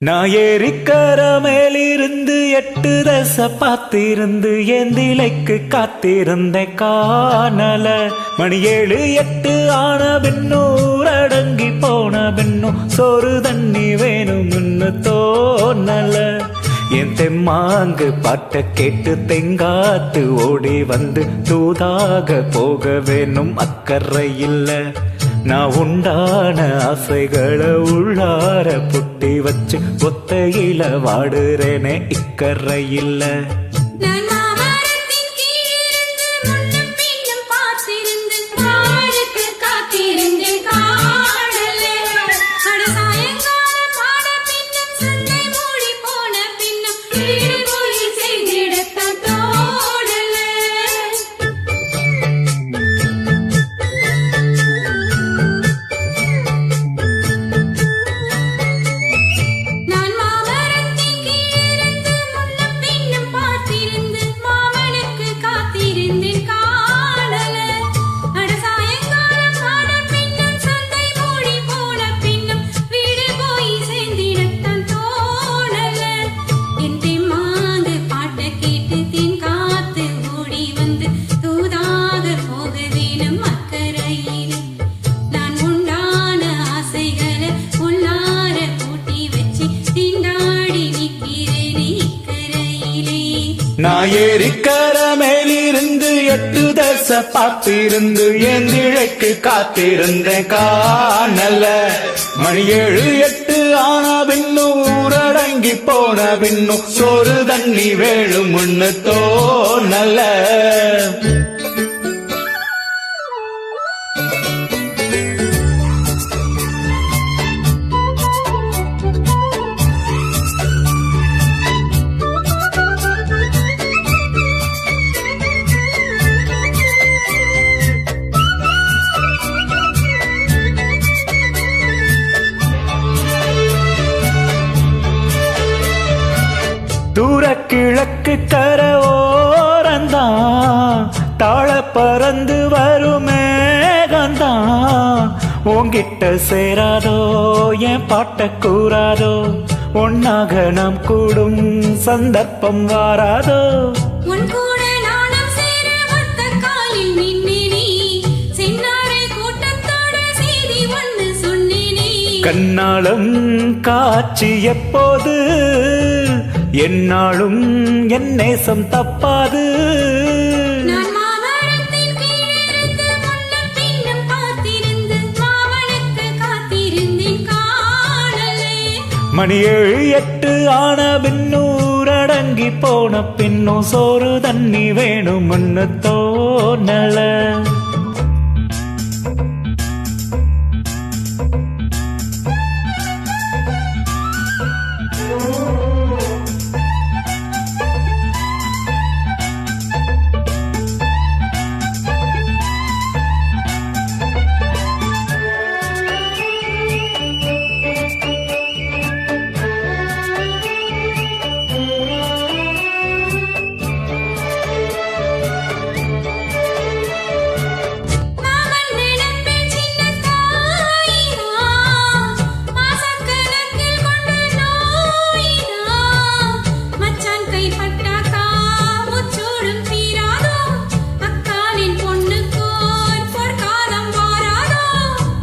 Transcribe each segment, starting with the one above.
நான் ஏரிக்கர மேலிருந்து 8 தசை பார்த்திருந்து ஏந்திலைக்கு காத்திருந்தேன் காணல. மணி 7 8 ஆன பின்னூர் அடங்கி போன பின்னும் சோறு தண்ணி வேணும்னு தோணல. என் தெம்மாங்கு பாட்ட கேட்டு தெங்காத்து ஓடி வந்து தூதாக போக வேணும் அக்கறை இல்ல. நான் உண்டான ஆசைகளை உள்ளார புட்டி வச்சு ஒத்தையில வாடுறேனே இக்கரை இல்ல. நான் ஏரிக்கர மேலிருந்து 8 தசை பார்த்திருந்து ஏந்திழைக்கு காத்திருந்தேன் காணல. மணி 7 8 ஆனா பின்னும் ஊரடங்கி போன பின்னும் சோறு தண்ணி வேணும்னு தோணல. தூர கிழக்கு கர ஓரந்தான் தாழ பறந்து வருமேகந்தான். உங்கிட்ட சேராதோ என் பாட்ட கூறாதோ, ஒன்னாக நாம் கூடும் சந்தர்ப்பம் வாராதோ. கண்ணாலும் காட்சி எப்போது என்னாலும் என் நேசம் தப்பாது. மணி 7 8 ஆன பின்னூர் அடங்கி போன பின்னும் சோறு தண்ணி வேணும்னு தோணல.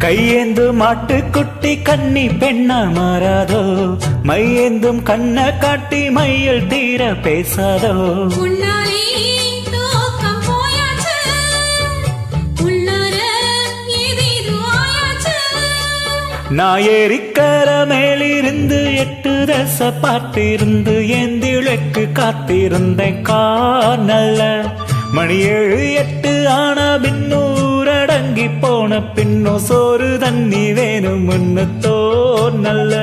கையேந்து மாட்டுக்குட்டி கன்னி பெண்ணா மாறாதோ, மையேந்தும் கண்ண காட்டி மையில் தீர பேசாதோ. நான் ஏரிக்கர மேலிருந்து 8 தசை பார்த்திருந்து ஏந்திழைக்கு காத்திருந்தேன் காணல. மணி 7 8 ஆனா பின்னூர் அடங்கி போன பின்னும் சோறு தண்ணி வேணும்னு தோணல.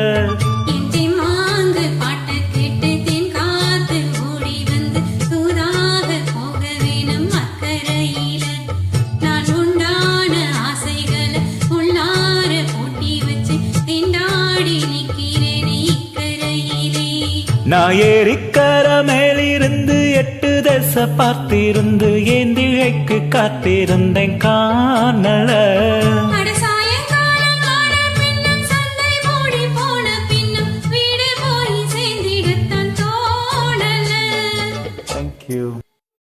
நான் ஏரிக்கர மேலிருந்து 8 தசை பார்த்திருந்து ஏந்திழைக்கு காத்திருந்தேன் காணல. சாயங்காலம் ஆன பின்னும் சந்தை மூடி போன பின்னும் வீடு தேங்க்யூ.